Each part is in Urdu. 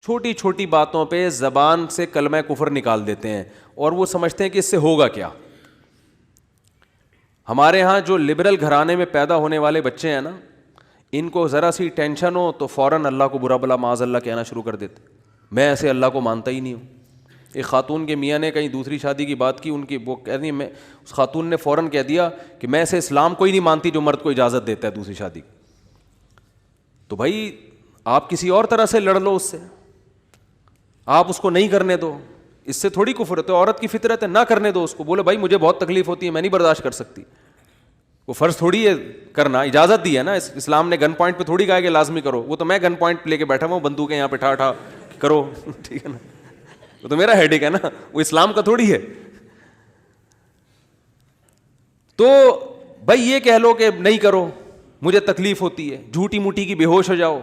چھوٹی چھوٹی باتوں پہ زبان سے کلمہ کفر نکال دیتے ہیں اور وہ سمجھتے ہیں کہ اس سے ہوگا کیا. ہمارے ہاں جو لبرل گھرانے میں پیدا ہونے والے بچے ہیں نا, ان کو ذرا سی ٹینشن ہو تو فوراً اللہ کو برا بلا معاذ اللہ کہنا شروع کر دیتے. میں ایسے اللہ کو مانتا ہی نہیں ہوں. ایک خاتون کے میاں نے کہیں دوسری شادی کی بات کی, ان کی وہ کہہ دی, میں اس خاتون نے فوراً کہہ دیا کہ میں ایسے اسلام کو ہی نہیں مانتی جو مرد کو اجازت دیتا ہے دوسری شادی. تو بھائی آپ کسی اور طرح سے لڑ لو اس سے, آپ اس کو نہیں کرنے دو, اس سے تھوڑی کفر ہے. تو عورت کی فطرت ہے, نہ کرنے دو اس کو, بولے بھائی مجھے بہت تکلیف ہوتی ہے, میں نہیں برداشت کر سکتی. وہ فرض تھوڑی ہے کرنا, اجازت دی ہے نا اسلام نے, گن پوائنٹ پہ تھوڑی کہا کہ لازمی کرو. وہ تو میں گن پوائنٹ پہ لے کے بیٹھا ہوں, بندوقیں یہاں پہ ٹھا ٹھا کرو, ٹھیک ہے نا, وہ تو میرا ہیڈیک ہے نا, وہ اسلام کا تھوڑی ہے. تو بھائی یہ کہہ لو کہ نہیں کرو, مجھے تکلیف ہوتی ہے, جھوٹی موٹی کی بے ہوش ہو جاؤ,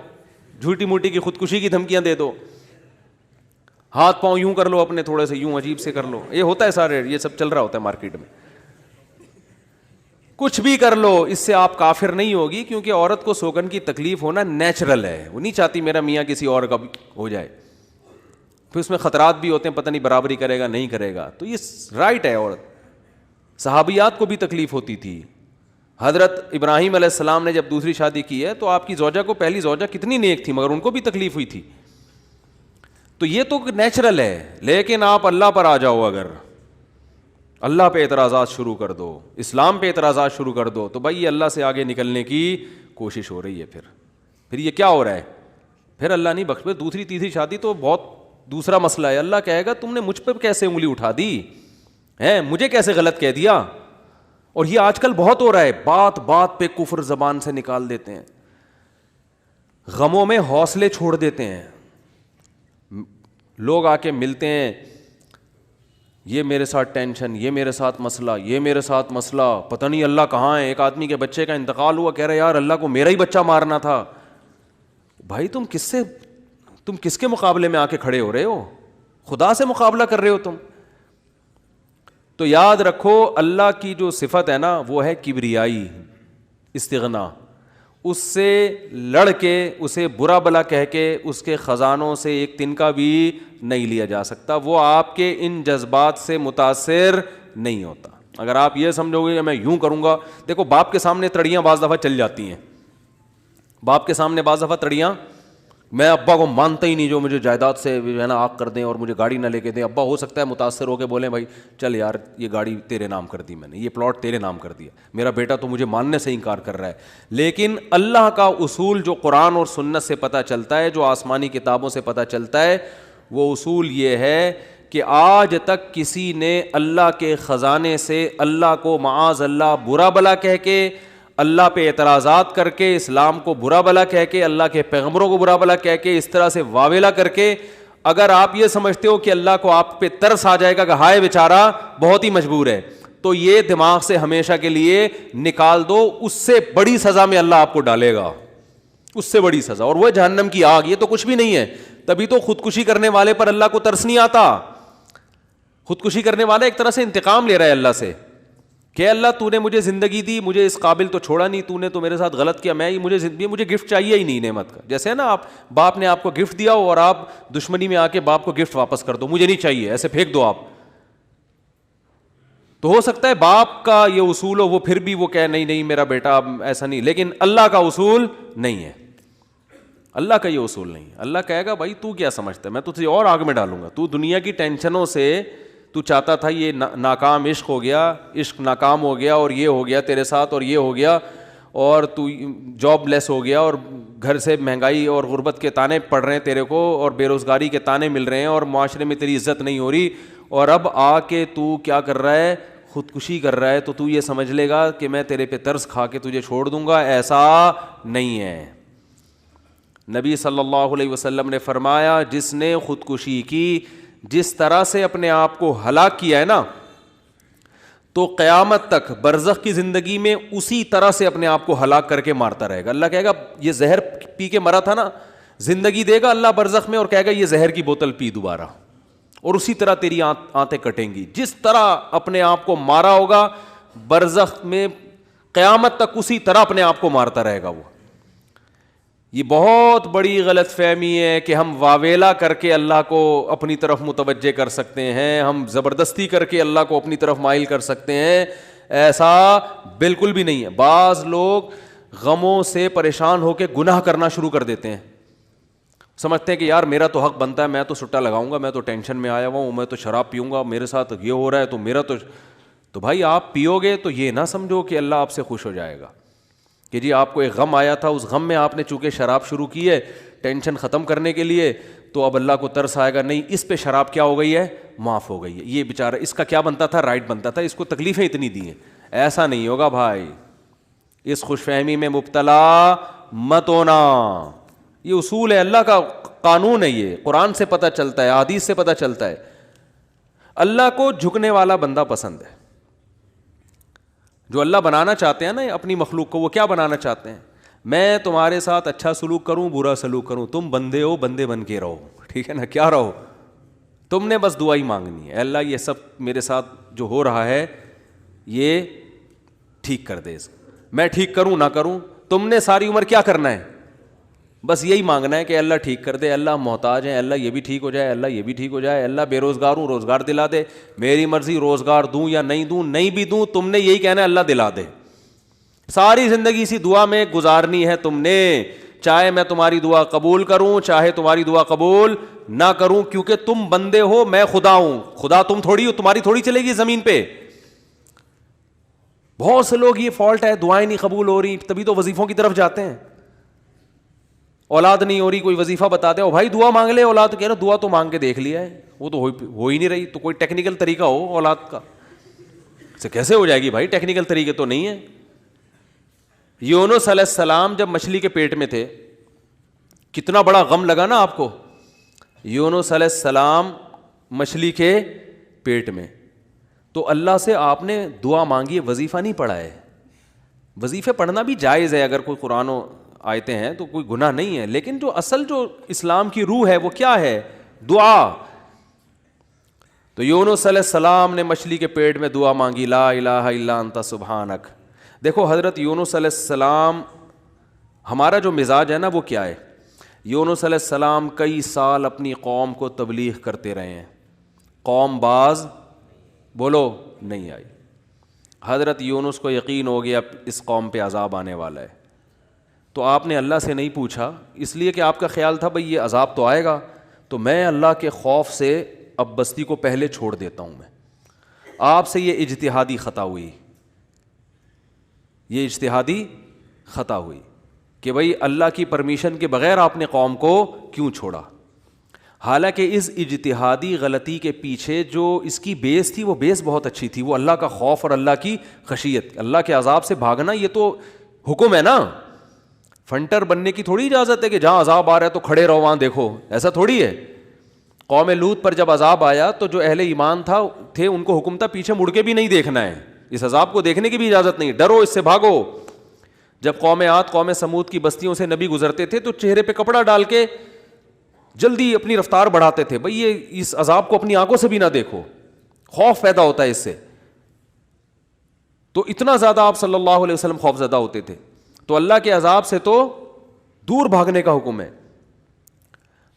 جھوٹی موٹی کی خودکشی کی دھمکیاں دے دو, ہاتھ پاؤں یوں کر لو اپنے تھوڑے سے, یوں عجیب سے کر لو, یہ ہوتا ہے سارے, یہ سب چل رہا ہوتا ہے مارکیٹ میں. کچھ بھی کر لو, اس سے آپ کافر نہیں ہوگی, کیونکہ عورت کو سوگن کی تکلیف ہونا نیچرل ہے. وہ نہیں چاہتی میرا میاں کسی اور کا ہو جائے, پھر اس میں خطرات بھی ہوتے ہیں, پتہ نہیں برابری کرے گا نہیں کرے گا. تو یہ رائٹ ہے. عورت, صحابیات کو بھی تکلیف ہوتی تھی. حضرت ابراہیم علیہ السلام نے جب دوسری شادی کی ہے تو آپ کی زوجہ کو, پہلی زوجہ کتنی نیک تھی, مگر ان کو بھی تکلیف ہوئی تھی. تو یہ تو نیچرل ہے. لیکن آپ اللہ پر آ جاؤ, اگر اللہ پہ اعتراضات شروع کر دو, اسلام پہ اعتراضات شروع کر دو, تو بھائی یہ اللہ سے آگے نکلنے کی کوشش ہو رہی ہے. پھر یہ کیا ہو رہا ہے, پھر اللہ نہیں بخش. دوسری تیسری شادی تو بہت دوسرا مسئلہ ہے. اللہ کہے گا تم نے مجھ پہ کیسے انگلی اٹھا دی ہے, مجھے کیسے غلط کہہ دیا. اور یہ آج کل بہت ہو رہا ہے, بات بات پہ کفر زبان سے نکال دیتے ہیں, غموں میں حوصلے چھوڑ دیتے ہیں. لوگ آ کے ملتے ہیں, یہ میرے ساتھ ٹینشن, یہ میرے ساتھ مسئلہ, یہ میرے ساتھ مسئلہ, پتہ نہیں اللہ کہاں ہے. ایک آدمی کے بچے کا انتقال ہوا, کہہ رہے یار اللہ کو میرا ہی بچہ مارنا تھا. بھائی تم کس کے مقابلے میں آ کے کھڑے ہو رہے ہو, خدا سے مقابلہ کر رہے ہو تم. تو یاد رکھو اللہ کی جو صفت ہے نا وہ ہے کبریائی, استغنا. اس سے لڑ کے, اسے برا بلا کہہ کے, اس کے خزانوں سے ایک تنکا بھی نہیں لیا جا سکتا. وہ آپ کے ان جذبات سے متاثر نہیں ہوتا. اگر آپ یہ سمجھو گے کہ میں یوں کروں گا, دیکھو باپ کے سامنے تڑیاں بعض دفعہ چل جاتی ہیں, باپ کے سامنے بعض دفعہ تڑیاں, میں ابا کو مانتا ہی نہیں جو مجھے جائیداد سے ہے نا آگ کر دیں اور مجھے گاڑی نہ لے کے دیں. ابا ہو سکتا ہے متاثر ہو کے بولیں بھائی چل یار یہ گاڑی تیرے نام کر دی میں نے, یہ پلاٹ تیرے نام کر دیا, میرا بیٹا تو مجھے ماننے سے انکار کر رہا ہے. لیکن اللہ کا اصول جو قرآن اور سنت سے پتہ چلتا ہے, جو آسمانی کتابوں سے پتہ چلتا ہے, وہ اصول یہ ہے کہ آج تک کسی نے اللہ کے خزانے سے اللہ کو معاذ اللہ برا بلا کہہ کے, اللہ پہ اعتراضات کر کے, اسلام کو برا بلا کہہ کے, اللہ کے پیغمبروں کو برا بلا کہہ کے, اس طرح سے واویلا کر کے, اگر آپ یہ سمجھتے ہو کہ اللہ کو آپ پہ ترس آ جائے گا کہ ہائے بیچارہ بہت ہی مجبور ہے, تو یہ دماغ سے ہمیشہ کے لیے نکال دو. اس سے بڑی سزا میں اللہ آپ کو ڈالے گا, اس سے بڑی سزا, اور وہ جہنم کی آگ. یہ تو کچھ بھی نہیں ہے. تبھی تو خودکشی کرنے والے پر اللہ کو ترس نہیں آتا. خودکشی کرنے والا ایک طرح سے انتقام لے رہا ہے اللہ سے کہ اللہ تو نے مجھے زندگی دی, مجھے اس قابل تو چھوڑا نہیں, تو نے تو میرے ساتھ غلط کیا, مجھے گفٹ چاہیے ہی نہیں نعمت کا. جیسے ہے نا آپ باپ نے آپ کو گفٹ دیا ہو اور آپ دشمنی میں آ کے باپ کو گفٹ واپس کر دو, مجھے نہیں چاہیے, ایسے پھینک دو آپ. تو ہو سکتا ہے باپ کا یہ اصول ہو, وہ پھر بھی وہ کہے نہیں میرا بیٹا ایسا نہیں. لیکن اللہ کا اصول نہیں ہے, اللہ کا یہ اصول نہیں. اللہ کہے گا بھائی تو کیا سمجھتا ہے, میں تجھے اور آگ میں ڈالوں گا. تو دنیا کی ٹینشنوں سے تو چاہتا تھا یہ ناکام عشق ہو گیا, عشق ناکام ہو گیا, اور یہ ہو گیا تیرے ساتھ, اور یہ ہو گیا, اور تو جاب لیس ہو گیا, اور گھر سے مہنگائی اور غربت کے تانے پڑ رہے ہیں تیرے کو, اور بے روزگاری کے تانے مل رہے ہیں, اور معاشرے میں تیری عزت نہیں ہو رہی, اور اب آ کے تو کیا کر رہا ہے, خودکشی کر رہا ہے. تو یہ سمجھ لے گا کہ میں تیرے پہ ترس کھا کے تجھے چھوڑ دوں گا. ایسا نہیں ہے. نبی صلی اللہ علیہ وسلم نے فرمایا جس نے خودکشی کی, جس طرح سے اپنے آپ کو ہلاک کیا ہے نا, تو قیامت تک برزخ کی زندگی میں اسی طرح سے اپنے آپ کو ہلاک کر کے مارتا رہے گا. اللہ کہے گا یہ زہر پی کے مرا تھا نا, زندگی دے گا اللہ برزخ میں اور کہے گا یہ زہر کی بوتل پی دوبارہ, اور اسی طرح تیری آنتیں کٹیں گی. جس طرح اپنے آپ کو مارا ہوگا برزخ میں قیامت تک اسی طرح اپنے آپ کو مارتا رہے گا وہ. یہ بہت بڑی غلط فہمی ہے کہ ہم واویلا کر کے اللہ کو اپنی طرف متوجہ کر سکتے ہیں, ہم زبردستی کر کے اللہ کو اپنی طرف مائل کر سکتے ہیں. ایسا بالکل بھی نہیں ہے. بعض لوگ غموں سے پریشان ہو کے گناہ کرنا شروع کر دیتے ہیں, سمجھتے ہیں کہ یار میرا تو حق بنتا ہے, میں تو سٹا لگاؤں گا, میں تو ٹینشن میں آیا ہوا ہوں, میں تو شراب پیوں گا, میرے ساتھ یہ ہو رہا ہے تو میرا تو بھائی آپ پیو گے تو یہ نہ سمجھو کہ اللہ آپ سے خوش ہو جائے گا کہ جی آپ کو ایک غم آیا تھا, اس غم میں آپ نے چونکہ شراب شروع کی ہے ٹینشن ختم کرنے کے لیے, تو اب اللہ کو ترس آئے گا, نہیں اس پہ شراب کیا ہو گئی ہے, معاف ہو گئی ہے, یہ بیچارہ اس کا کیا بنتا تھا, رائٹ بنتا تھا, اس کو تکلیفیں اتنی دی ہیں. ایسا نہیں ہوگا بھائی, اس خوش فہمی میں مبتلا مت ہونا. یہ اصول ہے, اللہ کا قانون ہے, یہ قرآن سے پتہ چلتا ہے, حدیث سے پتہ چلتا ہے. اللہ کو جھکنے والا بندہ پسند ہے. جو اللہ بنانا چاہتے ہیں نا اپنی مخلوق کو, وہ کیا بنانا چاہتے ہیں, میں تمہارے ساتھ اچھا سلوک کروں برا سلوک کروں, تم بندے ہو, بندے بن کے رہو, ٹھیک ہے نا, کیا رہو, تم نے بس دعا ہی مانگنی ہے, اللہ یہ سب میرے ساتھ جو ہو رہا ہے یہ ٹھیک کر دے, میں ٹھیک کروں نہ کروں, تم نے ساری عمر کیا کرنا ہے, بس یہی مانگنا ہے کہ اللہ ٹھیک کر دے, اللہ محتاج ہیں, اللہ یہ بھی ٹھیک ہو جائے, اللہ یہ بھی ٹھیک ہو جائے, اللہ بے روزگار ہوں روزگار دلا دے, میری مرضی روزگار دوں یا نہیں دوں, نہیں بھی دوں تم نے یہی کہنا ہے اللہ دلا دے. ساری زندگی اسی دعا میں گزارنی ہے تم نے, چاہے میں تمہاری دعا قبول کروں چاہے تمہاری دعا قبول نہ کروں, کیونکہ تم بندے ہو, میں خدا ہوں, خدا تم تھوڑی ہو, تمہاری تھوڑی چلے گی زمین پہ. بہت سے لوگ یہ فالٹ ہے, دعائیں نہیں قبول ہو رہی, تبھی تو وظیفوں کی طرف جاتے ہیں. اولاد نہیں ہو رہی, کوئی وظیفہ بتا دے, او بھائی دعا مانگ لے, اولاد کہہ رہے دعا تو مانگ کے دیکھ لیا ہے, وہ تو ہو ہی نہیں رہی, تو کوئی ٹیکنیکل طریقہ ہو اولاد کا, سے کیسے ہو جائے گی بھائی, ٹیکنیکل طریقے تو نہیں ہے. یونس علیہ السلام جب مچھلی کے پیٹ میں تھے, کتنا بڑا غم لگا نا آپ کو. یونس علیہ السلام مچھلی کے پیٹ میں, تو اللہ سے آپ نے دعا مانگی, وظیفہ نہیں پڑھا ہے. وظیفے پڑھنا بھی جائز ہے, اگر کوئی قرآن و آیتیں ہیں تو کوئی گناہ نہیں ہے, لیکن جو اصل جو اسلام کی روح ہے وہ کیا ہے, دعا. تو یونس علیہ السلام نے مچھلی کے پیٹ میں دعا مانگی, لا الہ الا انت سبحانک. دیکھو حضرت یونس علیہ السلام, ہمارا جو مزاج ہے نا وہ کیا ہے, یونس علیہ السلام کئی سال اپنی قوم کو تبلیغ کرتے رہے ہیں, قوم باز بولو نہیں آئی. حضرت یونس کو یقین ہو گیا اس قوم پہ عذاب آنے والا ہے, تو آپ نے اللہ سے نہیں پوچھا, اس لیے کہ آپ کا خیال تھا بھئی یہ عذاب تو آئے گا, تو میں اللہ کے خوف سے اب بستی کو پہلے چھوڑ دیتا ہوں. میں آپ سے یہ اجتہادی خطا ہوئی, یہ اجتہادی خطا ہوئی کہ بھئی اللہ کی پرمیشن کے بغیر آپ نے قوم کو کیوں چھوڑا. حالانکہ اس اجتہادی غلطی کے پیچھے جو اس کی بیس تھی وہ بیس بہت اچھی تھی, وہ اللہ کا خوف اور اللہ کی خشیت, اللہ کے عذاب سے بھاگنا یہ تو حکم ہے نا. فنٹر بننے کی تھوڑی اجازت ہے کہ جہاں عذاب آ رہا ہے تو کھڑے رہو وہاں دیکھو, ایسا تھوڑی ہے. قوم لوط پر جب عذاب آیا تو جو اہل ایمان تھے ان کو حکم تھا پیچھے مڑ کے بھی نہیں دیکھنا ہے, اس عذاب کو دیکھنے کی بھی اجازت نہیں, ڈرو اس سے بھاگو. جب قوم عاد قوم سمود کی بستیوں سے نبی گزرتے تھے تو چہرے پہ کپڑا ڈال کے جلدی اپنی رفتار بڑھاتے تھے, بھئی یہ اس عذاب کو اپنی آنکھوں سے بھی نہ دیکھو, خوف پیدا ہوتا ہے اس سے. تو اتنا زیادہ آپ صلی اللہ علیہ وسلم خوف زدہ ہوتے تھے. تو اللہ کے عذاب سے تو دور بھاگنے کا حکم ہے.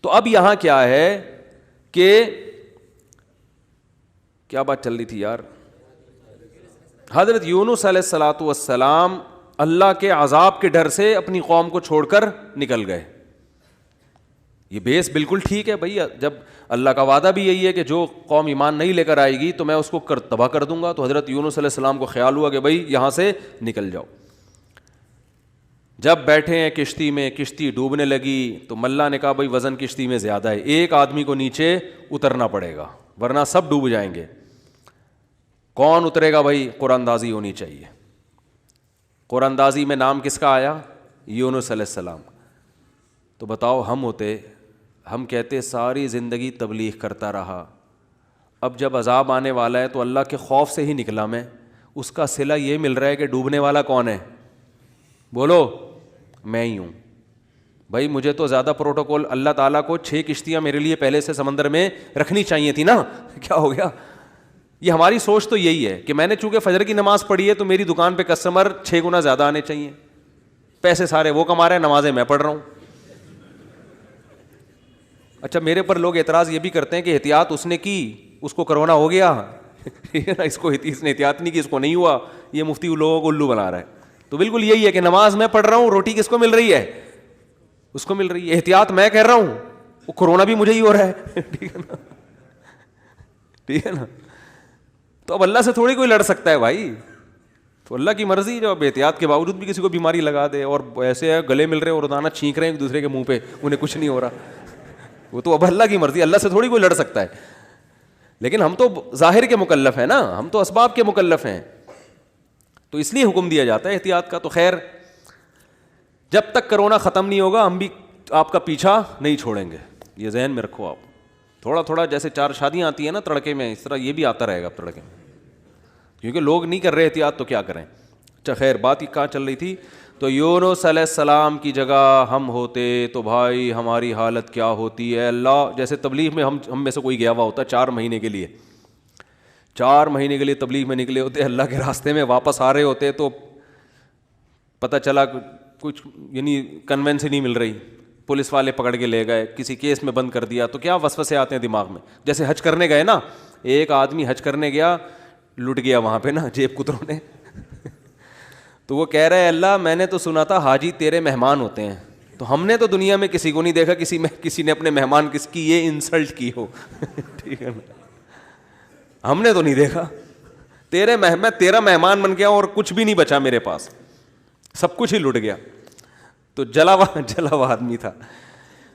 تو اب یہاں کیا ہے کہ کیا بات چل رہی تھی یار, حضرت یونس علیہ الصلوۃ والسلام اللہ کے عذاب کے ڈر سے اپنی قوم کو چھوڑ کر نکل گئے. یہ بیس بالکل ٹھیک ہے بھائی, جب اللہ کا وعدہ بھی یہی ہے کہ جو قوم ایمان نہیں لے کر آئے گی تو میں اس کو تباہ کر دوں گا. تو حضرت یونس علیہ السلام کو خیال ہوا کہ بھائی یہاں سے نکل جاؤ. جب بیٹھے ہیں کشتی میں, کشتی ڈوبنے لگی تو ملا نے کہا بھائی وزن کشتی میں زیادہ ہے, ایک آدمی کو نیچے اترنا پڑے گا ورنہ سب ڈوب جائیں گے. کون اترے گا بھائی, قرآن اندازی ہونی چاہیے. قرآن اندازی میں نام کس کا آیا, یونس علیہ السلام. تو بتاؤ ہم ہوتے, ہم کہتے ساری زندگی تبلیغ کرتا رہا, اب جب عذاب آنے والا ہے تو اللہ کے خوف سے ہی نکلا میں, اس کا صلہ یہ مل رہا ہے کہ ڈوبنے والا کون ہے, بولو میں ہی ہوں. بھائی مجھے تو زیادہ پروٹوکول, اللہ تعالیٰ کو 6 کشتیاں میرے لیے پہلے سے سمندر میں رکھنی چاہیے تھی نا, کیا ہو گیا. یہ ہماری سوچ تو یہی ہے کہ میں نے چونکہ فجر کی نماز پڑھی ہے تو میری دکان پہ کسٹمر 6 گنا زیادہ آنے چاہیے, پیسے سارے وہ کما رہے ہیں, نمازیں میں پڑھ رہا ہوں, اچھا میرے پر لوگ اعتراض یہ بھی کرتے ہیں کہ احتیاط اس نے کی, اس کو کرونا ہو گیا, اس کو اس نے احتیاط نہیں کی, اس کو نہیں ہوا, یہ مفتی لوگوں کو الو بنا رہا ہے. تو بالکل یہی ہے کہ نماز میں پڑھ رہا ہوں, روٹی کس کو مل رہی ہے, اس کو مل رہی ہے. احتیاط میں کہہ رہا ہوں, وہ کرونا بھی مجھے ہی ہو رہا ہے. ٹھیک ہے نا, ٹھیک ہے نا. تو اب اللہ سے تھوڑی کوئی لڑ سکتا ہے بھائی, تو اللہ کی مرضی, جو اب احتیاط کے باوجود بھی کسی کو بیماری لگا دے, اور ایسے ہے گلے مل رہے ہیں اور روزانہ چھینک رہے ہیں ایک دوسرے کے منہ پہ, انہیں کچھ نہیں ہو رہا, وہ تو اب اللہ کی مرضی, اللہ سے تھوڑی کوئی لڑ سکتا ہے. لیکن ہم تو ظاہر کے مکلف ہیں نا, ہم تو اسباب کے مکلف ہیں, تو اس لیے حکم دیا جاتا ہے احتیاط کا. تو خیر, جب تک کرونا ختم نہیں ہوگا ہم بھی آپ کا پیچھا نہیں چھوڑیں گے, یہ ذہن میں رکھو آپ. تھوڑا تھوڑا جیسے 4 شادیاں آتی ہیں نا تڑکے میں, اس طرح یہ بھی آتا رہے گا تڑکے میں, کیونکہ لوگ نہیں کر رہے احتیاط تو کیا کریں. اچھا خیر, بات ہی کہاں چل رہی تھی. تو یونس علیہ السلام کی جگہ ہم ہوتے تو بھائی ہماری حالت کیا ہوتی ہے. اللہ, جیسے تبلیغ میں ہم میں سے کوئی گیا ہوا ہوتا 4 مہینے کے لیے, 4 مہینے کے لیے تبلیغ میں نکلے ہوتے, اللہ کے راستے میں واپس آ رہے ہوتے, تو پتہ چلا کچھ یعنی کنوینس ہی نہیں مل رہی, پولیس والے پکڑ کے لے گئے, کسی کیس میں بند کر دیا, تو کیا وسوسے آتے ہیں دماغ میں. جیسے حج کرنے گئے نا, ایک آدمی حج کرنے گیا, لٹ گیا وہاں پہ نا جیب کتروں نے, تو وہ کہہ رہا ہے اللہ میں نے تو سنا تھا حاجی تیرے مہمان ہوتے ہیں, تو ہم نے تو دنیا میں کسی کو نہیں دیکھا کسی نے اپنے مہمان کس کی یہ انسلٹ کی ہو. ٹھیک ہے نا, ہم نے تو نہیں دیکھا, میں تیرا مہمان بن گیا اور کچھ بھی نہیں بچا میرے پاس, سب کچھ ہی لٹ گیا. تو جلا ہوا آدمی تھا.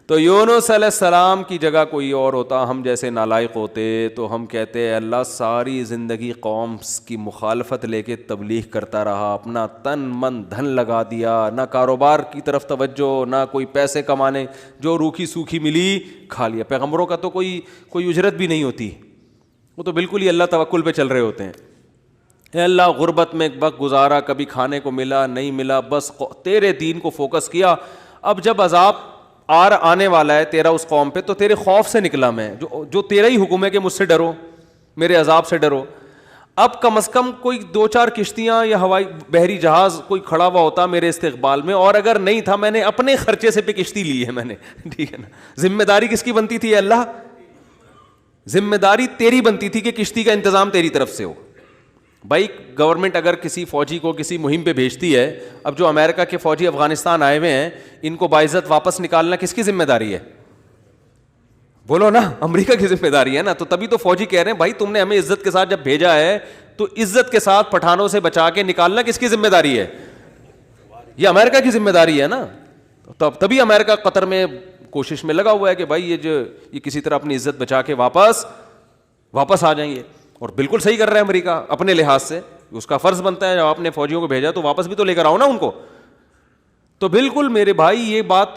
تو یونس علیہ السلام کی جگہ کوئی اور ہوتا, ہم جیسے نالائق ہوتے, تو ہم کہتے ہیں اللہ ساری زندگی قوم کی مخالفت لے کے تبلیغ کرتا رہا, اپنا تن من دھن لگا دیا, نہ کاروبار کی طرف توجہ, نہ کوئی پیسے کمانے, جو روکھی سوکھی ملی کھا لیا. پیغمبروں کا تو کوئی اجرت بھی نہیں ہوتی, وہ تو بالکل ہی اللہ توکل پہ چل رہے ہوتے ہیں. اے اللہ غربت میں وقت گزارا, کبھی کھانے کو ملا نہیں ملا, بس تیرے دین کو فوکس کیا. اب جب عذاب آنے والا ہے تیرا اس قوم پہ, تو تیرے خوف سے نکلا میں, جو تیرا ہی حکم ہے کہ مجھ سے ڈرو, میرے عذاب سے ڈرو. اب کم از کم کوئی 2-4 کشتیاں یا ہوائی بحری جہاز کوئی کھڑا ہوا ہوتا میرے استقبال میں, اور اگر نہیں تھا میں نے اپنے خرچے سے پہ کشتی لی ہے میں نے. ٹھیک ہے نا, ذمہ داری کس کی بنتی تھی اللہ, ذمہ داری تیری بنتی تھی کہ کشتی کا انتظام تیری طرف سے ہو. بھائی گورنمنٹ اگر کسی فوجی کو کسی مہم پہ بھیجتی ہے, اب جو امریکہ کے فوجی افغانستان آئے ہوئے ہیں ان کو باعزت واپس نکالنا کس کی ذمہ داری ہے, بولو نا, امریکہ کی ذمہ داری ہے نا. تو تبھی تو فوجی کہہ رہے ہیں بھائی تم نے ہمیں عزت کے ساتھ جب بھیجا ہے تو عزت کے ساتھ پٹھانوں سے بچا کے نکالنا کس کی ذمہ داری ہے, یہ امریکہ کی ذمہ داری ہے نا. تبھی امریکہ قطر میں کوشش میں لگا ہوا ہے کہ بھائی یہ کسی طرح اپنی عزت بچا کے واپس آ جائیں گے. اور بالکل صحیح کر رہا ہے امریکہ اپنے لحاظ سے, اس کا فرض بنتا ہے جب آپ نے فوجیوں کو بھیجا تو واپس بھی تو لے کر آؤ نا ان کو. تو بالکل میرے بھائی یہ بات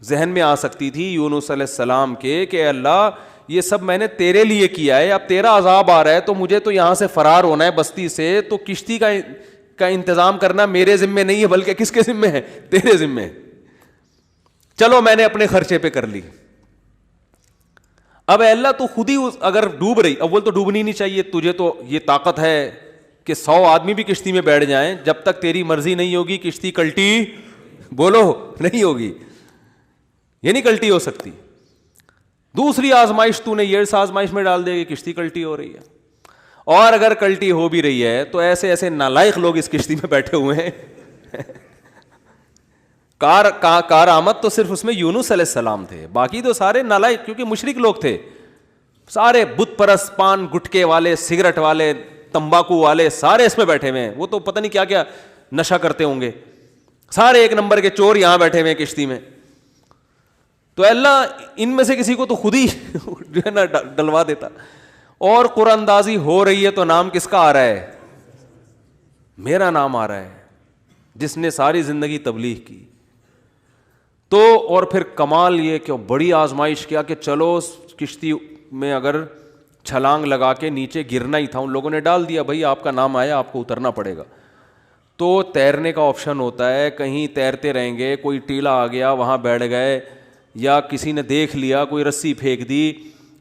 ذہن میں آ سکتی تھی یونس علیہ السلام کے کہ اللہ یہ سب میں نے تیرے لیے کیا ہے, اب تیرا عذاب آ رہا ہے تو مجھے تو یہاں سے فرار ہونا ہے بستی سے, تو کشتی کا انتظام کرنا میرے ذمے نہیں ہے بلکہ کس کے ذمے ہے, تیرے ذمے. چلو میں نے اپنے خرچے پہ کر لی. اب اے اللہ تو خود ہی اگر ڈوب رہی, اول تو ڈوبنی نہیں چاہیے, تجھے تو یہ طاقت ہے کہ 100 آدمی بھی کشتی میں بیٹھ جائیں, جب تک تیری مرضی نہیں ہوگی کشتی کلٹی, بولو, نہیں ہوگی, یہ نہیں کلٹی ہو سکتی. دوسری آزمائش تو نے یہ آزمائش میں ڈال دے گی, کشتی کلٹی ہو رہی ہے. اور اگر کلٹی ہو بھی رہی ہے تو ایسے نالائق لوگ اس کشتی میں بیٹھے ہوئے ہیں. کار آمد تو صرف اس میں یونس علیہ السلام تھے, باقی تو سارے نالائق, کیونکہ مشرک لوگ تھے سارے, بت پرست, پان گٹکے والے, سگریٹ والے, تمباکو والے, سارے اس میں بیٹھے ہوئے ہیں. وہ تو پتہ نہیں کیا کیا نشہ کرتے ہوں گے, سارے ایک نمبر کے چور یہاں بیٹھے ہوئے ہیں کشتی میں. تو اللہ ان میں سے کسی کو تو خود ہی جو ہے نا ڈلوا دیتا. اور قرآن اندازی ہو رہی ہے تو نام کس کا آ رہا ہے, میرا نام آ رہا ہے, جس نے ساری زندگی تبلیغ کی. تو اور پھر کمال یہ کہ بڑی آزمائش کیا کہ چلو کشتی میں اگر چھلانگ لگا کے نیچے گرنا ہی تھا, ان لوگوں نے ڈال دیا بھائی آپ کا نام آیا آپ کو اترنا پڑے گا. تو تیرنے کا آپشن ہوتا ہے, کہیں تیرتے رہیں گے, کوئی ٹیلا آ گیا وہاں بیٹھ گئے, یا کسی نے دیکھ لیا کوئی رسی پھینک دی,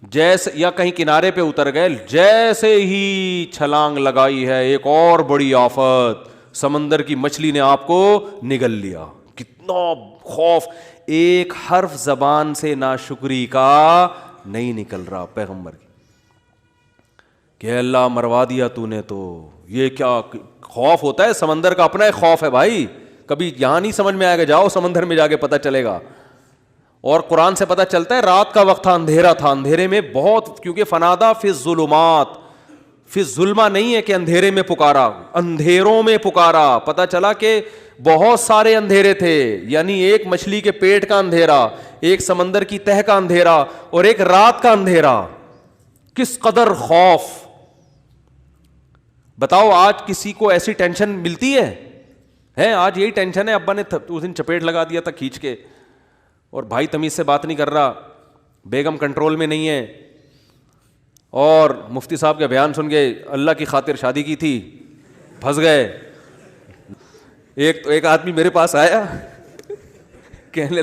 جیسے یا کہیں کنارے پہ اتر گئے, جیسے ہی چھلانگ لگائی ہے ایک اور بڑی آفت, سمندر کی مچھلی نے آپ کو نگل لیا. کتنا خوف, ایک حرف زبان سے ناشکری کا نہیں نکل رہا پیغمبر کی کہ اللہ مروا دیا تو نے. تو یہ کیا خوف ہوتا ہے سمندر کا, اپنا ایک خوف ہے بھائی, کبھی یہاں نہیں سمجھ میں آئے گا, جاؤ سمندر میں جا کے پتہ چلے گا. اور قرآن سے پتہ چلتا ہے رات کا وقت تھا, اندھیرا تھا, اندھیرے میں بہت, کیونکہ فنادا فی الظلمات, فی الظلمہ نہیں ہے کہ اندھیرے میں پکارا, اندھیروں میں پکارا. پتہ چلا کہ بہت سارے اندھیرے تھے, یعنی ایک مچھلی کے پیٹ کا اندھیرا, ایک سمندر کی تہ کا اندھیرا, اور ایک رات کا اندھیرا. کس قدر خوف. بتاؤ آج کسی کو ایسی ٹینشن ملتی ہے؟ آج یہی ٹینشن ہے. ابا نے اس دن چپیٹ لگا دیا تھا کھینچ کے, اور بھائی تمیز سے بات نہیں کر رہا, بیگم کنٹرول میں نہیں ہے, اور مفتی صاحب کا بیان سن کے اللہ کی خاطر شادی کی تھی, پھنس گئے. ایک آدمی میرے پاس آیا, کہنے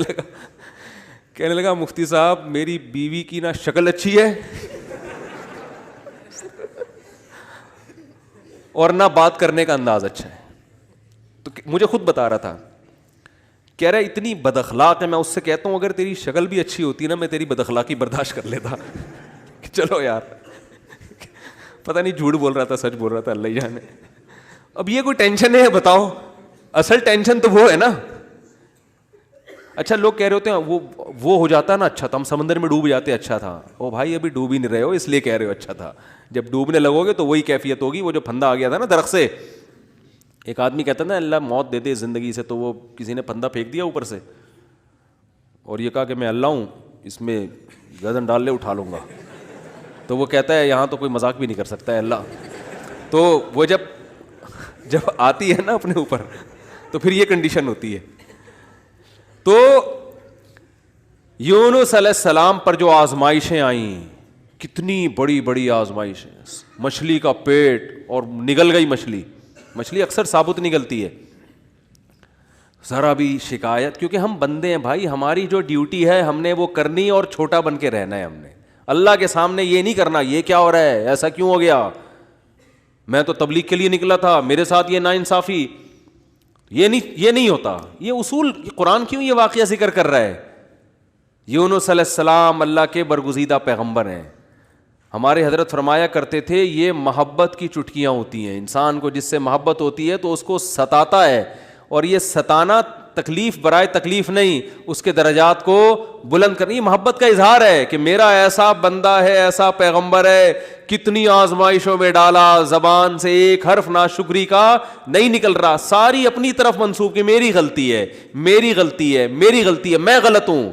لگا مفتی صاحب میری بیوی کی نا شکل اچھی ہے اور نہ بات کرنے کا انداز اچھا ہے. تو مجھے خود بتا رہا تھا, کہہ رہا اتنی بد اخلاق ہے. میں اس سے کہتا ہوں اگر تیری شکل بھی اچھی ہوتی نا میں تیری بد اخلاقی برداشت کر لیتا. چلو یار, پتہ نہیں جھوٹ بول رہا تھا سچ بول رہا تھا, اللہ ہی جانے. اب یہ کوئی ٹینشن ہے بتاؤ؟ اصل ٹینشن تو وہ ہے نا. اچھا لوگ کہہ رہے ہوتے ہیں وہ ہو جاتا نا اچھا تھا, ہم سمندر میں ڈوب جاتے اچھا تھا. او بھائی ابھی ڈوب ہی نہیں رہے ہو اس لیے کہہ رہے ہو اچھا تھا. جب ڈوبنے لگو گے تو وہی کیفیت ہوگی. وہ جو پھندا آ گیا تھا نا درخت سے, ایک آدمی کہتا نا اللہ موت دے دے زندگی سے, تو وہ کسی نے پھندا پھینک دیا اوپر سے اور یہ کہا کہ میں اللہ ہوں, اس میں گردن ڈال لے اٹھا لوں گا. تو وہ کہتا ہے یہاں تو کوئی مذاق بھی نہیں کر سکتا ہے اللہ. تو وہ جب آتی ہے نا اپنے اوپر تو پھر یہ کنڈیشن ہوتی ہے. تو یونس علیہ السلام پر جو آزمائشیں آئیں, کتنی بڑی بڑی آزمائشیں, مچھلی کا پیٹ اور نگل گئی مچھلی. مچھلی اکثر ثابت نگلتی ہے, ذرا بھی شکایت, کیونکہ ہم بندے ہیں بھائی, ہماری جو ڈیوٹی ہے ہم نے وہ کرنی اور چھوٹا بن کے رہنا ہے. ہم نے اللہ کے سامنے یہ نہیں کرنا یہ کیا ہو رہا ہے, ایسا کیوں ہو گیا, میں تو تبلیغ کے لیے نکلا تھا, میرے ساتھ یہ ناانصافی. یہ نہیں ہوتا. یہ اصول قرآن کیوں یہ واقعہ ذکر کر رہا ہے؟ یونس علیہ السلام اللہ کے برگزیدہ پیغمبر ہیں. ہمارے حضرت فرمایا کرتے تھے یہ محبت کی چٹکیاں ہوتی ہیں. انسان کو جس سے محبت ہوتی ہے تو اس کو ستاتا ہے, اور یہ ستانا تکلیف برائے تکلیف نہیں, اس کے درجات کو بلند کرنی. محبت کا اظہار ہے کہ میرا ایسا بندہ ہے, ایسا پیغمبر ہے, کتنی آزمائشوں میں ڈالا, زبان سے ایک حرف ناشکری کا نہیں نکل رہا, ساری اپنی طرف منسوب کہ میری غلطی ہے, میری غلطی ہے, میری غلطی ہے, میں غلط ہوں.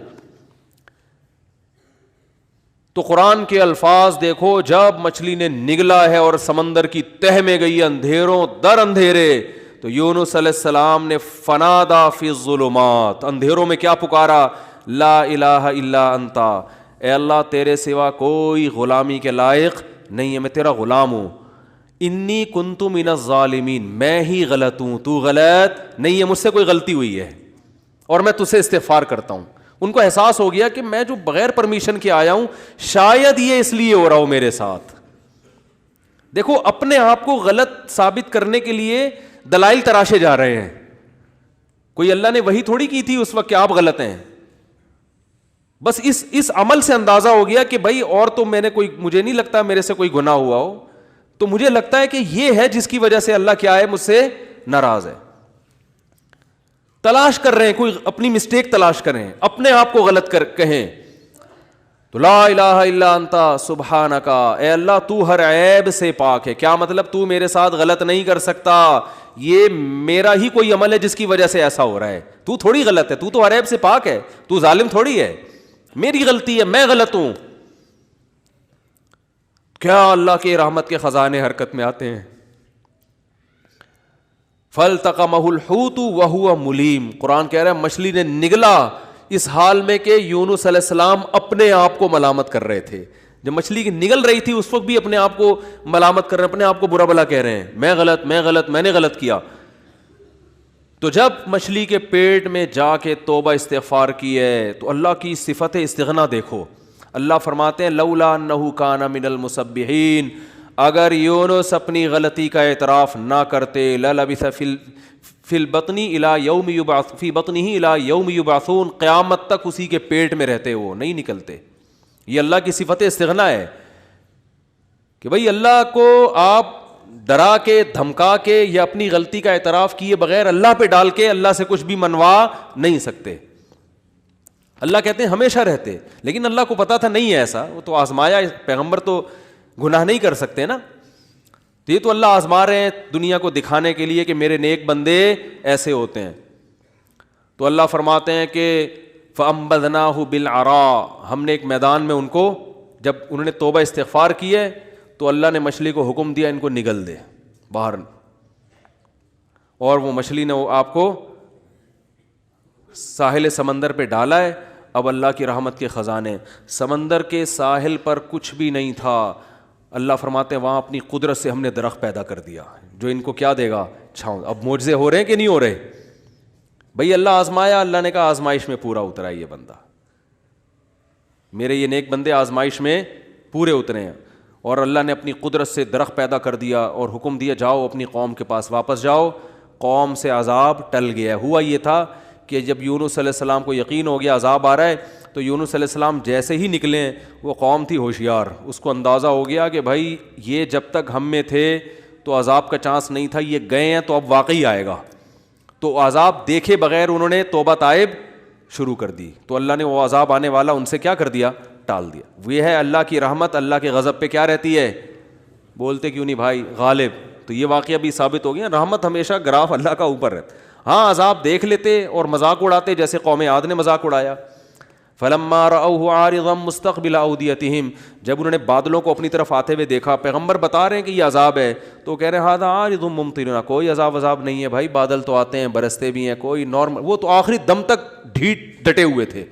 تو قرآن کے الفاظ دیکھو, جب مچھلی نے نگلا ہے اور سمندر کی تہ میں گئی اندھیروں در اندھیرے, تو یونس علیہ السلام نے فنادا فی الظلمات, اندھیروں میں کیا پکارا, لا الہ الا انتا, اے اللہ تیرے سوا کوئی غلامی کے لائق نہیں ہے, میں تیرا غلام ہوں. انی کنت من الظالمین, میں ہی غلط ہوں, تو غلط نہیں ہے, مجھ سے کوئی غلطی ہوئی ہے اور میں تجھ سے استغفار کرتا ہوں. ان کو احساس ہو گیا کہ میں جو بغیر پرمیشن کے آیا ہوں شاید یہ اس لیے ہو رہا ہو میرے ساتھ. دیکھو اپنے آپ کو غلط ثابت کرنے کے لیے دلائل تراشے جا رہے ہیں. کوئی اللہ نے وہی تھوڑی کی تھی اس وقت کہ آپ غلط ہیں. بس اس عمل سے اندازہ ہو گیا کہ بھائی اور تو میں نے کوئی, مجھے نہیں لگتا میرے سے کوئی گناہ ہوا ہو, تو مجھے لگتا ہے کہ یہ ہے جس کی وجہ سے اللہ کیا ہے, مجھ سے ناراض ہے. تلاش کر رہے ہیں, کوئی اپنی مسٹیک تلاش کریں, اپنے آپ کو غلط کہیں. تو لا الہ الا انتا سبحانک, اے اللہ تو ہر عیب سے پاک ہے. کیا مطلب, تو میرے ساتھ غلط نہیں کر سکتا, یہ میرا ہی کوئی عمل ہے جس کی وجہ سے ایسا ہو رہا ہے, تو تھوڑی غلط ہے, تو ہر عیب سے پاک ہے, تو ظالم تھوڑی ہے, میری غلطی ہے, میں غلط ہوں. کیا اللہ کے رحمت کے خزانے حرکت میں آتے ہیں. فَالْتَقَمَهُ الْحُوتُ وَهُوَ مُلِيمٌ, قرآن کہہ رہا ہے مچھلی نے نگلا اس حال میں کہ یونس علیہ السلام اپنے آپ کو ملامت کر رہے تھے. جب مچھلی نگل رہی تھی اس وقت بھی اپنے آپ کو ملامت کر رہے ہیں, اپنے آپ کو برا بھلا کہہ رہے ہیں, میں غلط, میں نے غلط کیا. تو جب مچھلی کے پیٹ میں جا کے توبہ استغفار کی ہے تو اللہ کی صفت استغنا دیکھو. اللہ فرماتے ہیں لولا انہ کان من المسبحین, اگر یونس اپنی غلطی کا اعتراف نہ کرتے للبث فی البطن الی یوم یبعث فی بطنہ الی یوم یبعثون، قیامت تک اسی کے پیٹ میں رہتے، وہ نہیں نکلتے. یہ اللہ کی صفت استغنا ہے کہ بھائی اللہ کو آپ ڈرا کے دھمکا کے یا اپنی غلطی کا اعتراف کیے بغیر اللہ پہ ڈال کے اللہ سے کچھ بھی منوا نہیں سکتے. اللہ کہتے ہیں ہمیشہ رہتے، لیکن اللہ کو پتا تھا نہیں ہے ایسا، وہ تو آزمایا. پیغمبر تو گناہ نہیں کر سکتے نا، تو یہ تو اللہ آزما رہے ہیں دنیا کو دکھانے کے لیے کہ میرے نیک بندے ایسے ہوتے ہیں. تو اللہ فرماتے ہیں کہ فَأَنبَذْنَاهُ بِالْعَرَاءِ، ہم نے ایک میدان میں ان کو، جب انہوں نے توبہ استغفار کی ہے تو اللہ نے مچھلی کو حکم دیا ان کو نگل دے باہر، اور وہ مچھلی نے آپ کو ساحل سمندر پہ ڈالا ہے. اب اللہ کی رحمت کے خزانے، سمندر کے ساحل پر کچھ بھی نہیں تھا. اللہ فرماتے ہیں وہاں اپنی قدرت سے ہم نے درخت پیدا کر دیا جو ان کو کیا دے گا؟ چھاؤں. اب معجزے ہو رہے ہیں کہ نہیں ہو رہے؟ بھئی اللہ آزمایا، اللہ نے کہا آزمائش میں پورا اترا ہے یہ بندہ، میرے یہ نیک بندے آزمائش میں پورے اترے ہیں. اور اللہ نے اپنی قدرت سے درخت پیدا کر دیا اور حکم دیا جاؤ اپنی قوم کے پاس واپس جاؤ. قوم سے عذاب ٹل گیا. ہوا یہ تھا کہ جب یونس علیہ السلام کو یقین ہو گیا عذاب آ رہا ہے، تو یونس علیہ السلام جیسے ہی نکلے، وہ قوم تھی ہوشیار، اس کو اندازہ ہو گیا کہ بھائی یہ جب تک ہم میں تھے تو عذاب کا چانس نہیں تھا، یہ گئے ہیں تو اب واقعی آئے گا. تو عذاب دیکھے بغیر انہوں نے توبہ تائب شروع کر دی، تو اللہ نے وہ عذاب آنے والا ان سے کیا کر دیا؟ ٹال دیا. وہ ہے اللہ کی رحمت اللہ کے غضب پہ کیا رہتی ہے؟ بولتے کیوں نہیں بھائی؟ غالب. تو یہ واقعہ بھی ثابت ہو گیا، رحمت ہمیشہ گراف اللہ کا اوپر رہتا. ہاں عذاب دیکھ لیتے اور مذاق اڑاتے، جیسے قوم عاد نے مذاق اڑایا. فلما رأوه عارضا مستقبل اودیتہم، جب انہوں نے بادلوں کو اپنی طرف آتے ہوئے دیکھا، پیغمبر بتا رہے ہیں کہ یہ عذاب ہے، تو کہہ رہے ہیں ھذا عارض ممطرنا، کوئی عذاب نہیں ہے بھائی، بادل تو آتے ہیں برستے بھی ہیں، کوئی نارمل. وہ تو آخری دم تک ڈٹے ہوئے تھے.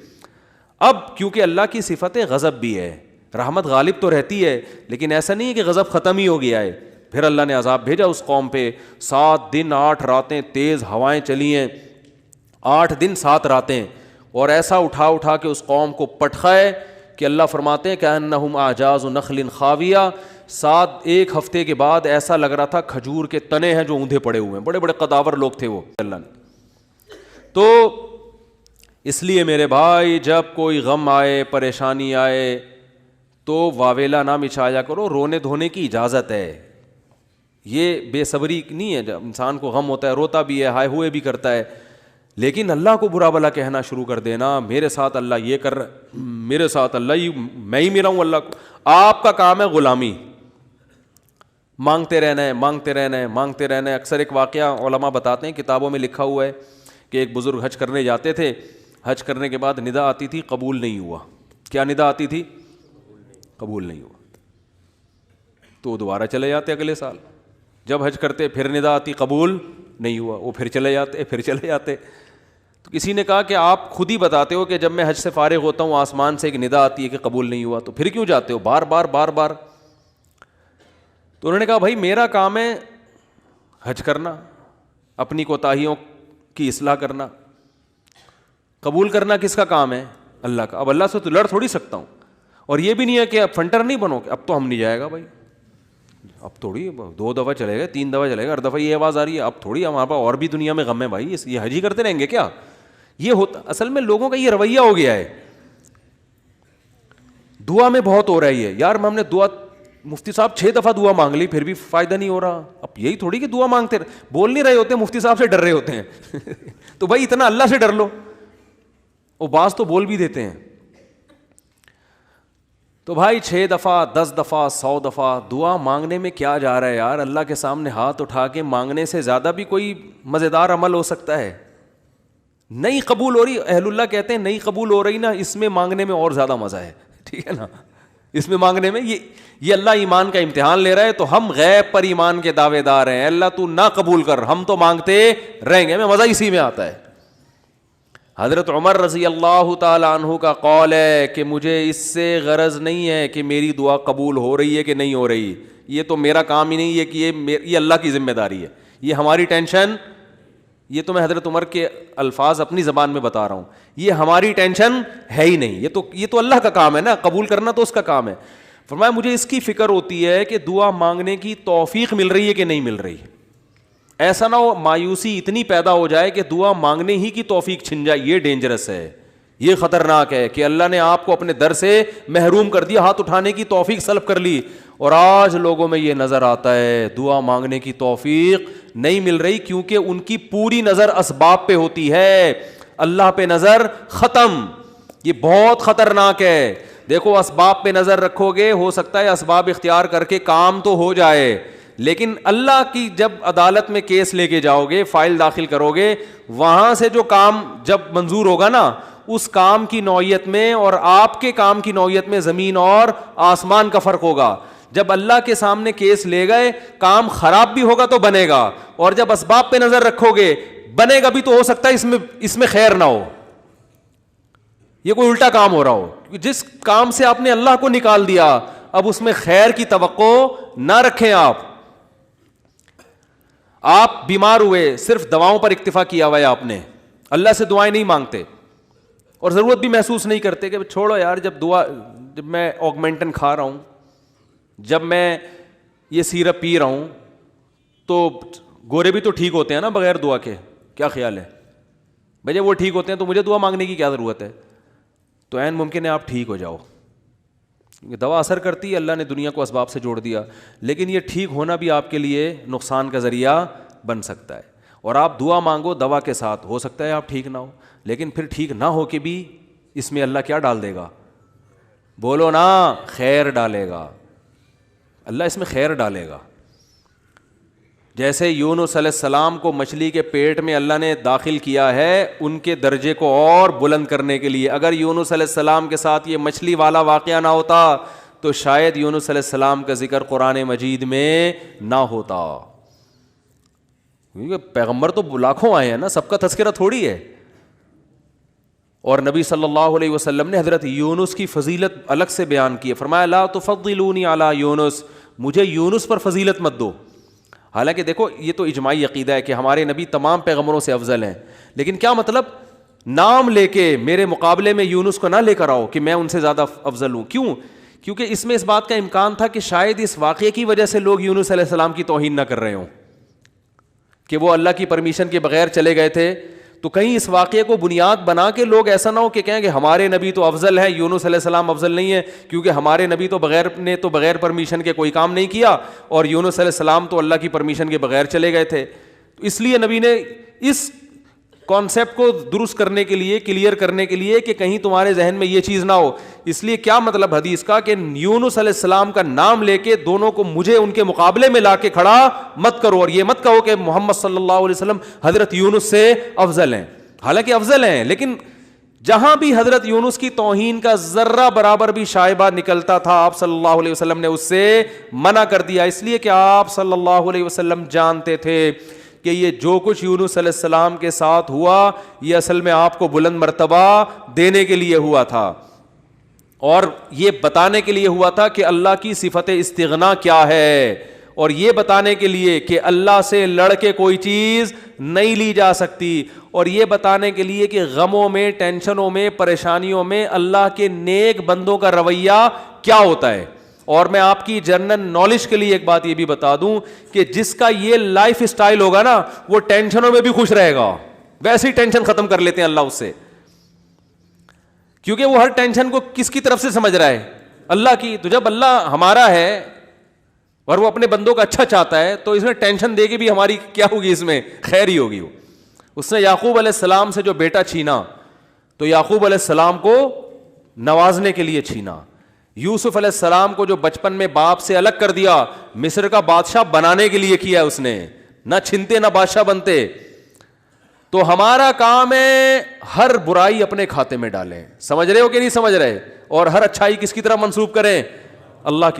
اب کیونکہ اللہ کی صفت غضب بھی ہے، رحمت غالب تو رہتی ہے، لیکن ایسا نہیں ہے کہ غضب ختم ہی ہو گیا ہے. پھر اللہ نے عذاب بھیجا اس قوم پہ. 7 دن 8 راتیں تیز ہوائیں چلی ہیں، 8 دن 7 راتیں، اور ایسا اٹھا کے اس قوم کو پٹخا ہے کہ اللہ فرماتے ہیں کأنہم اعجاز نخل خاویہ. 1 ہفتے کے بعد ایسا لگ رہا تھا کھجور کے تنے ہیں جو اوندھے پڑے ہوئے ہیں، بڑے بڑے قداور لوگ تھے وہ. اللہ نے تو اس لیے میرے بھائی جب کوئی غم آئے، پریشانی آئے، تو واویلا نہ مچایا کرو، رونے دھونے کی اجازت ہے. یہ بے صبری نہیں ہے، جب انسان کو غم ہوتا ہے روتا بھی ہے، ہائے ہوئے بھی کرتا ہے، لیکن اللہ کو برا بلا کہنا شروع کر دینا، میرے ساتھ اللہ یہ کر رہا، میرے ساتھ اللہ میں ہی ملا ہوں اللہ کو. آپ کا کام ہے غلامی، مانگتے رہنا ہے، مانگتے رہنا ہے، مانگتے رہنا ہے. اکثر ایک واقعہ علماء بتاتے ہیں، کتابوں میں لکھا ہوا ہے کہ ایک بزرگ حج کرنے جاتے تھے، حج کرنے کے بعد ندا آتی تھی قبول نہیں ہوا. کیا ندا آتی تھی؟ قبول نہیں ہوا. تو وہ دوبارہ چلے جاتے اگلے سال. جب حج کرتے پھر ندا آتی قبول نہیں ہوا، وہ پھر چلے جاتے، پھر چلے جاتے. تو کسی نے کہا کہ آپ خود ہی بتاتے ہو کہ جب میں حج سے فارغ ہوتا ہوں آسمان سے ایک ندا آتی ہے کہ قبول نہیں ہوا، تو پھر کیوں جاتے ہو بار بار بار بار؟ تو انہوں نے کہا بھائی میرا کام ہے حج کرنا، اپنی کوتاہیوں کی اصلاح کرنا، قبول کرنا کس کا کام ہے؟ اللہ کا. اب اللہ سے تو لڑ تھوڑی سکتا ہوں. اور یہ بھی نہیں ہے کہ اب فنٹر نہیں بنو کہ اب تو ہم نہیں جائے گا بھائی، اب تھوڑی 2 دفعہ چلے گا، 3 دفعہ چلے گا، ہر دفعہ یہ آواز آ رہی ہے اب تھوڑی ہمارے پاس اور بھی دنیا میں غم ہے بھائی، یہ حج ہی کرتے رہیں گے کیا؟ یہ ہوتا اصل میں لوگوں کا یہ رویہ ہو گیا ہے. دعا میں بہت ہو رہا ہے یہ، یار ہم نے دعا، مفتی صاحب 6 دفعہ دعا مانگ لی پھر بھی فائدہ نہیں ہو رہا. اب یہی تھوڑی کہ دعا مانگتے بول نہیں رہے ہوتے، مفتی صاحب سے ڈر رہے ہوتے ہیں تو بھائی اتنا اللہ سے ڈر لو. وہ بعض تو بول بھی دیتے ہیں. تو بھائی 6 دفعہ 10 دفعہ 100 دفعہ دعا مانگنے میں کیا جا رہا ہے یار؟ اللہ کے سامنے ہاتھ اٹھا کے مانگنے سے زیادہ بھی کوئی مزیدار عمل ہو سکتا ہے؟ نہیں قبول ہو رہی، اہل اللہ کہتے ہیں نہیں قبول ہو رہی نا، اس میں مانگنے میں اور زیادہ مزہ ہے. ٹھیک ہے نا؟ اس میں مانگنے میں یہ اللہ ایمان کا امتحان لے رہا ہے. تو ہم غیب پر ایمان کے دعوے دار ہیں، اللہ تو نہ قبول کر، ہم تو مانگتے رہیں گے. ہمیں مزہ اسی میں آتا ہے. حضرت عمر رضی اللہ تعالی عنہ کا قول ہے کہ مجھے اس سے غرض نہیں ہے کہ میری دعا قبول ہو رہی ہے کہ نہیں ہو رہی، یہ تو میرا کام ہی نہیں ہے کہ یہ اللہ کی ذمہ داری ہے، یہ ہماری ٹینشن. یہ تو میں حضرت عمر کے الفاظ اپنی زبان میں بتا رہا ہوں، یہ ہماری ٹینشن ہے ہی نہیں، یہ تو اللہ کا کام ہے نا، قبول کرنا تو اس کا کام ہے. فرمایا مجھے اس کی فکر ہوتی ہے کہ دعا مانگنے کی توفیق مل رہی ہے کہ نہیں مل رہی. ایسا نہ ہو مایوسی اتنی پیدا ہو جائے کہ دعا مانگنے ہی کی توفیق چھن جائے. یہ ڈینجرس ہے, یہ خطرناک ہے کہ اللہ نے آپ کو اپنے در سے محروم کر دیا, ہاتھ اٹھانے کی توفیق سلب کر لی. اور آج لوگوں میں یہ نظر آتا ہے دعا مانگنے کی توفیق نہیں مل رہی, کیونکہ ان کی پوری نظر اسباب پہ ہوتی ہے, اللہ پہ نظر ختم. یہ بہت خطرناک ہے. دیکھو اسباب پہ نظر رکھو گے, ہو سکتا ہے اسباب اختیار کر کے کام تو ہو جائے, لیکن اللہ کی جب عدالت میں کیس لے کے جاؤ گے, فائل داخل کرو گے, وہاں سے جو کام جب منظور ہوگا نا, اس کام کی نوعیت میں اور آپ کے کام کی نوعیت میں زمین اور آسمان کا فرق ہوگا. جب اللہ کے سامنے کیس لے گئے, کام خراب بھی ہوگا تو بنے گا, اور جب اسباب پہ نظر رکھو گے بنے گا بھی تو ہو سکتا ہے اس میں خیر نہ ہو, یہ کوئی الٹا کام ہو رہا ہو. جس کام سے آپ نے اللہ کو نکال دیا اب اس میں خیر کی توقع نہ رکھیں. آپ بیمار ہوئے, صرف دواؤں پر اکتفا کیا ہوا ہے آپ نے, اللہ سے دعائیں نہیں مانگتے اور ضرورت بھی محسوس نہیں کرتے کہ چھوڑو یار, جب میں آگمنٹن کھا رہا ہوں, جب میں یہ سیرپ پی رہا ہوں تو گورے بھی تو ٹھیک ہوتے ہیں نا بغیر دعا کے. کیا خیال ہے بھائی, جب وہ ٹھیک ہوتے ہیں تو مجھے دعا مانگنے کی کیا ضرورت ہے؟ تو عین ممکن ہے آپ ٹھیک ہو جاؤ, دوا اثر کرتی ہے, اللہ نے دنیا کو اسباب سے جوڑ دیا, لیکن یہ ٹھیک ہونا بھی آپ کے لیے نقصان کا ذریعہ بن سکتا ہے. اور آپ دعا مانگو دوا کے ساتھ, ہو سکتا ہے آپ ٹھیک نہ ہو, لیکن پھر ٹھیک نہ ہو کے بھی اس میں اللہ کیا ڈال دے گا؟ بولو نا, خیر ڈالے گا. اللہ اس میں خیر ڈالے گا. جیسے یونس علیہ السلام کو مچھلی کے پیٹ میں اللہ نے داخل کیا ہے ان کے درجے کو اور بلند کرنے کے لیے. اگر یونس علیہ السلام کے ساتھ یہ مچھلی والا واقعہ نہ ہوتا تو شاید یونس علیہ السلام کا ذکر قرآن مجید میں نہ ہوتا, کیونکہ پیغمبر تو لاکھوں آئے ہیں نا, سب کا تذکرہ تھوڑی ہے. اور نبی صلی اللہ علیہ وسلم نے حضرت یونس کی فضیلت الگ سے بیان کی ہے. فرمایا لا تفضلونی علی یونس, مجھے یونس پر فضیلت مت دو. حالانکہ دیکھو یہ تو اجماعی عقیدہ ہے کہ ہمارے نبی تمام پیغمبروں سے افضل ہیں, لیکن کیا مطلب نام لے کے میرے مقابلے میں یونس کو نہ لے کر آؤ کہ میں ان سے زیادہ افضل ہوں. کیوں؟ کیونکہ اس میں اس بات کا امکان تھا کہ شاید اس واقعے کی وجہ سے لوگ یونس علیہ السلام کی توہین نہ کر رہے ہوں کہ وہ اللہ کی پرمیشن کے بغیر چلے گئے تھے. تو کہیں اس واقعے کو بنیاد بنا کے لوگ ایسا نہ ہو کہ کہیں کہ ہمارے نبی تو افضل ہے, یونس علیہ السلام افضل نہیں ہے, کیونکہ ہمارے نبی تو بغیر پرمیشن کے کوئی کام نہیں کیا اور یونس علیہ السلام تو اللہ کی پرمیشن کے بغیر چلے گئے تھے. تو اس لیے نبی نے اس کانسیپٹ کو درست کرنے کے لیے, کلیئر کرنے کے لیے کہ کہیں تمہارے ذہن میں یہ چیز نہ ہو, اس لیے کیا مطلب حدیث کا کہ یونس علیہ السلام کا نام لے کے دونوں کو مجھے ان کے مقابلے میں لا کے کھڑا مت کرو, اور یہ مت کہو کہ محمد صلی اللہ علیہ وسلم حضرت یونس سے افضل ہیں. حالانکہ افضل ہیں, لیکن جہاں بھی حضرت یونس کی توہین کا ذرہ برابر بھی شائبہ نکلتا تھا آپ صلی اللہ علیہ وسلم نے اس سے منع کر دیا, اس لیے کہ آپ صلی اللہ علیہ وسلم جانتے تھے کہ یہ جو کچھ یونس علیہ السلام کے ساتھ ہوا یہ اصل میں آپ کو بلند مرتبہ دینے کے لیے ہوا تھا, اور یہ بتانے کے لیے ہوا تھا کہ اللہ کی صفت استغنا کیا ہے, اور یہ بتانے کے لیے کہ اللہ سے لڑ کے کوئی چیز نہیں لی جا سکتی, اور یہ بتانے کے لیے کہ غموں میں, ٹینشنوں میں, پریشانیوں میں اللہ کے نیک بندوں کا رویہ کیا ہوتا ہے. اور میں آپ کی جنرل نالج کے لیے ایک بات یہ بھی بتا دوں کہ جس کا یہ لائف اسٹائل ہوگا نا وہ ٹینشنوں میں بھی خوش رہے گا. ویسے ہی ٹینشن ختم کر لیتے ہیں اللہ اس سے, کیونکہ وہ ہر ٹینشن کو کس کی طرف سے سمجھ رہا ہے؟ اللہ کی. تو جب اللہ ہمارا ہے اور وہ اپنے بندوں کا اچھا چاہتا ہے تو اس میں ٹینشن دے کے بھی ہماری کیا ہوگی؟ اس میں خیر ہی ہوگی. اس نے یعقوب علیہ السلام سے جو بیٹا چھینا تو یعقوب علیہ السلام کو نوازنے کے لیے چھینا. یوسف علیہ السلام کو جو بچپن میں باپ سے الگ کر دیا مصر کا بادشاہ بنانے کے لیے کیا اس نے, نہ چھنتے نہ بادشاہ بنتے. تو ہمارا کام ہے ہر برائی اپنے کھاتے میں ڈالیں. سمجھ رہے ہو کہ نہیں سمجھ رہے؟ اور ہر اچھائی کس کی طرف منسوب کریں؟ اللہ کی.